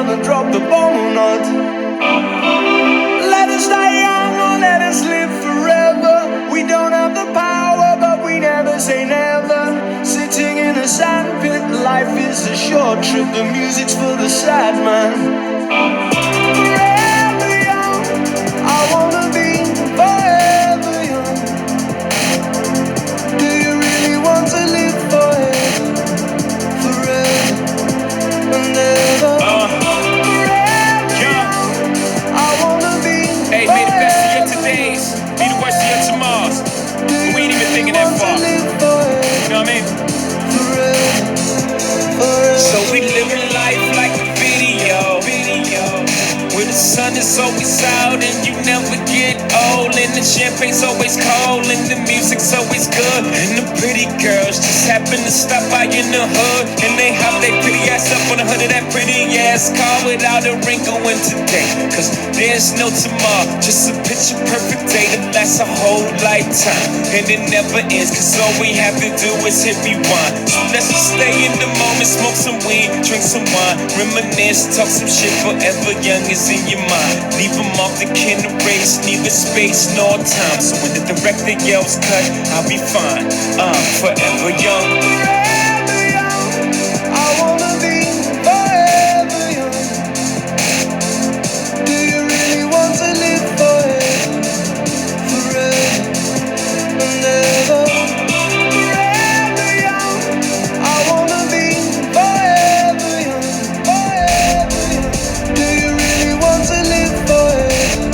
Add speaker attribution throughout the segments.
Speaker 1: gonna drop the bomb or not. Let us die young or let us live forever. We don't have the power, but we never say never. Sitting in a sandpit, life is a short trip. The music's for the sad man. Forever young, I wanna be forever young. Do you really want to live forever? Forever and ever. Forever young, I wanna be
Speaker 2: hey, may the best of your todays be the worst of your tomorrows. We ain't even thinking that far. You know what I mean? So we living life like a video, where the sun is always out and you never get old, and the champagne's always cold and the music's always good, and the pretty girls just happen to stop by in the hood, and they hop their pretty ass up on the hood of that pretty ass car without a wrinkle in today, cause there's no tomorrow, just a picture perfect day that lasts a whole lifetime, and it never ends, cause all we have to do is hit rewind. So let's just stay in the moment, smoke some weed, drink some wine, reminisce, talk some shit. Forever young is in your mind. Leave them off the kin race, neither space nor time. So when the director yells cut, I'll be fine. I'm forever young.
Speaker 1: forever young. I wanna be forever young. Do you really want to live forever? Forever and ever. Forever young. I wanna be forever young. Forever young. Do you really want to live forever?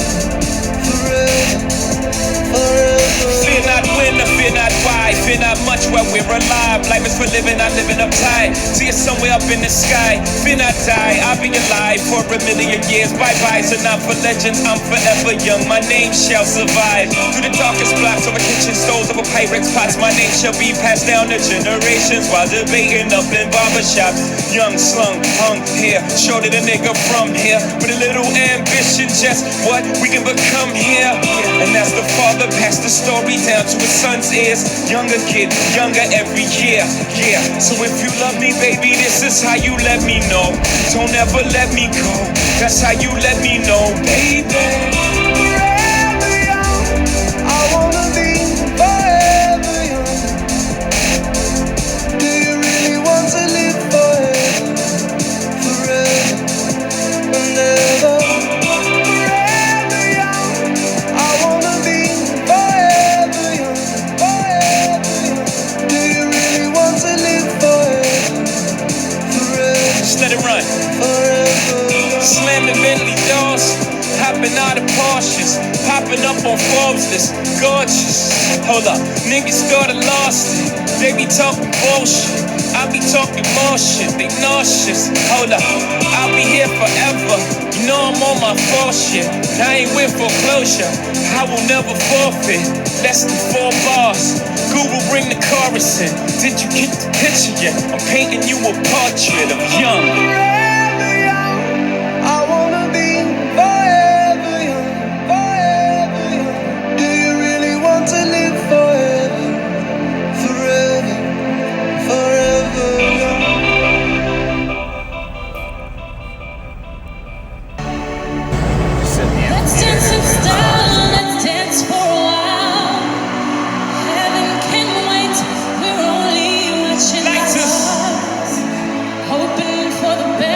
Speaker 1: Forever. Forever.
Speaker 2: Fear not when or fear not why. Fear not much while we're alive. Life is for living, not living uptight. See it somewhere up in the sky. Fear not die, I'll be alive for a million years. Bye-byes are not for legends, I'm forever young. My name shall survive. Through the darkest blocks over kitchen stoves, over Pyrex pots, my name shall be passed down to generations while debating up in barbershops. Young, slung, hung here, showed it a nigga from here. With a little ambition, just what we can become here. And as the father passed the story down to his son's ears, younger kid, younger every year, yeah. So if you love me, baby, this is how you let me know. Don't ever let me go, that's how you let me know, baby.
Speaker 1: Forever young, I wanna be forever young. Do you really want to live forever? Forever and ever. Forever young, I wanna be forever young. Forever young. Do you really want to live forever? Forever.
Speaker 2: Just let it run.
Speaker 1: Forever.
Speaker 2: Slamming Bentley doors, hopping out of Porsches, popping up on Forbes list, gorgeous. Hold up, niggas thought I lost it. They be talking bullshit, I be talking more shit. They nauseous. Hold up, I'll be here forever. You know I'm on my full shit. I ain't with foreclosure, I will never forfeit. Less than 4 bars. Google bring the chorus in. Did you get the picture yet? I'm painting you a portrait of young.
Speaker 1: Forever young, I wanna be forever young. Forever young. Do you really want to live forever? Forever, forever young.
Speaker 3: Let's dance in style, let's dance for a while. Heaven can wait, we're only watching the stars, hoping for the best.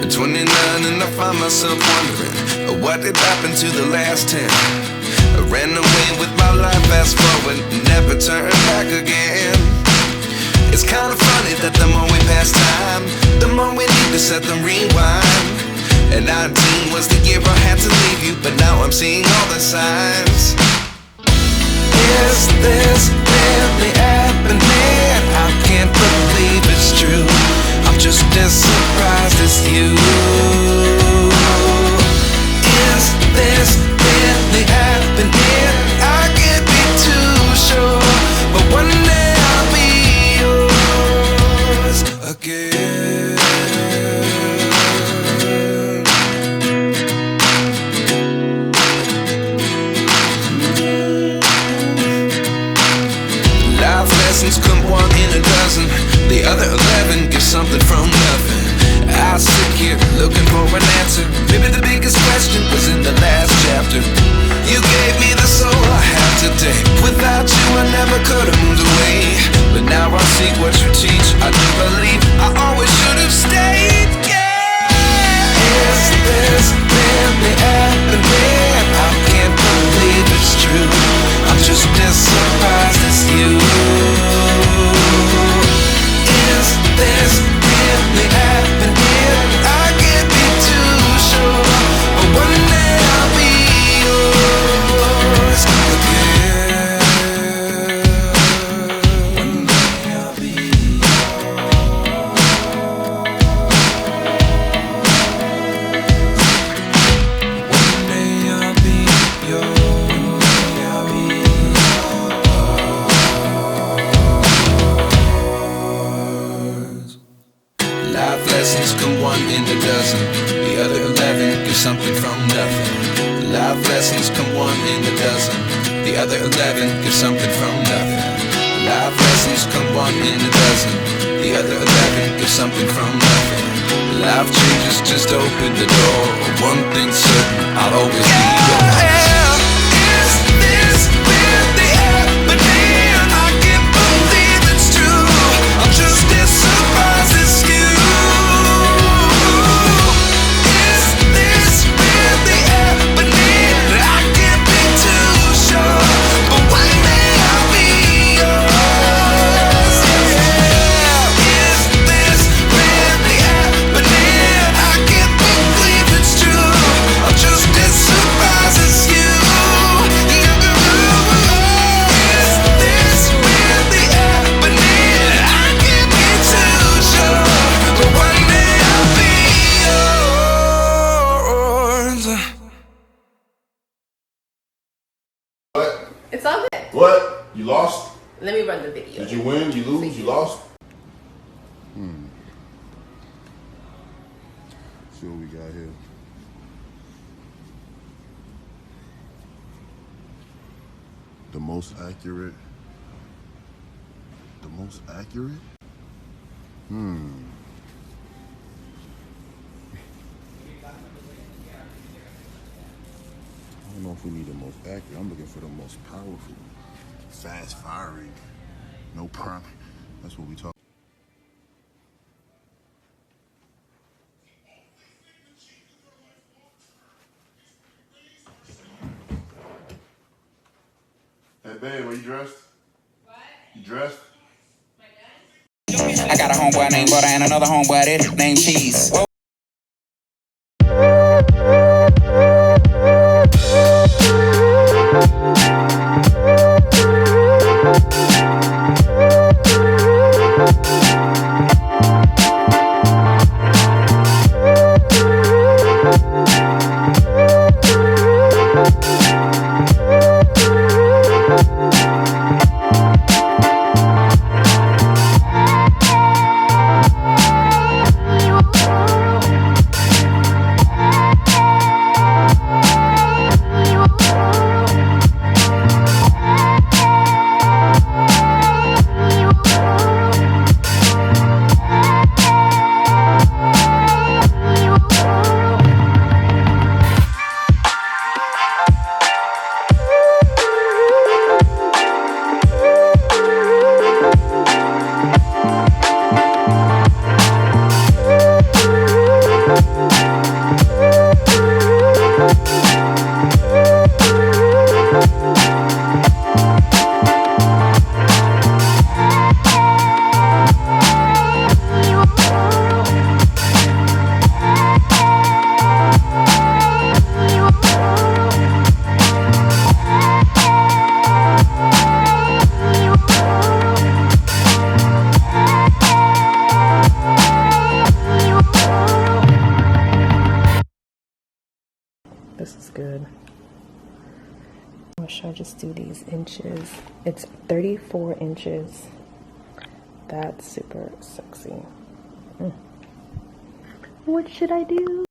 Speaker 1: At 29 and I find myself wondering, what did happen to the last 10? I ran away with my life, fast forward, never turn back again. It's kind of funny that the more we pass time, the more we need to set them rewind. And 19 was the year I had to leave you, but now I'm seeing all the signs. Is this really happening? I can't believe it's true. I'm just as surprised as you. Is this really happening? I can't be too sure, but one day I'll be yours again. Life lessons come one in a dozen. The other 11 get something from nothing. I sit here looking for an answer. Maybe the biggest question was in the last chapter. You gave me the soul I have today. Without you I never could have moved away. But now I see what you teach. I do believe I always should have stayed. Yeah. Is this really happening? I can't believe it's true. I'm just as surprised as you. Is this really happening? I can't be too sure, but one day I'll be yours again. One day I'll be One day I'll be yours. I'll be yours. Life lessons come one in a dozen. The other 11 get something from nothing. Life lessons come one in a dozen. The other 11 get something from nothing. Life lessons come one in a dozen. The other 11 get something from nothing. Life changes just open the door. One thing's certain, I'll always be yours. Is this really happening? I can't believe it's true. I'm just as surprised as you. Is this really happening? I can't be too sure, but one day I'll be yours. Yeah. Is this really happening? I can't believe it's true. I'm just as surprised as you. Is this really happening? I can't be too sure, but one day I'll be yours.
Speaker 4: What?
Speaker 5: It's all good.
Speaker 4: What? You lost?
Speaker 5: Let me run the video.
Speaker 4: Did you win? You lose? You lost? See what we got here. The most accurate. The most accurate? I don't know if we need the most accurate. I'm looking for the most powerful, fast firing, no prime. That's what we talk. Hey babe, are you dressed? What? You dressed?
Speaker 6: I got a homeboy named Butter and another homeboy named Cheese. Whoa.
Speaker 5: good. Or should I just do these inches? It's 34 inches. That's super sexy. What should I do?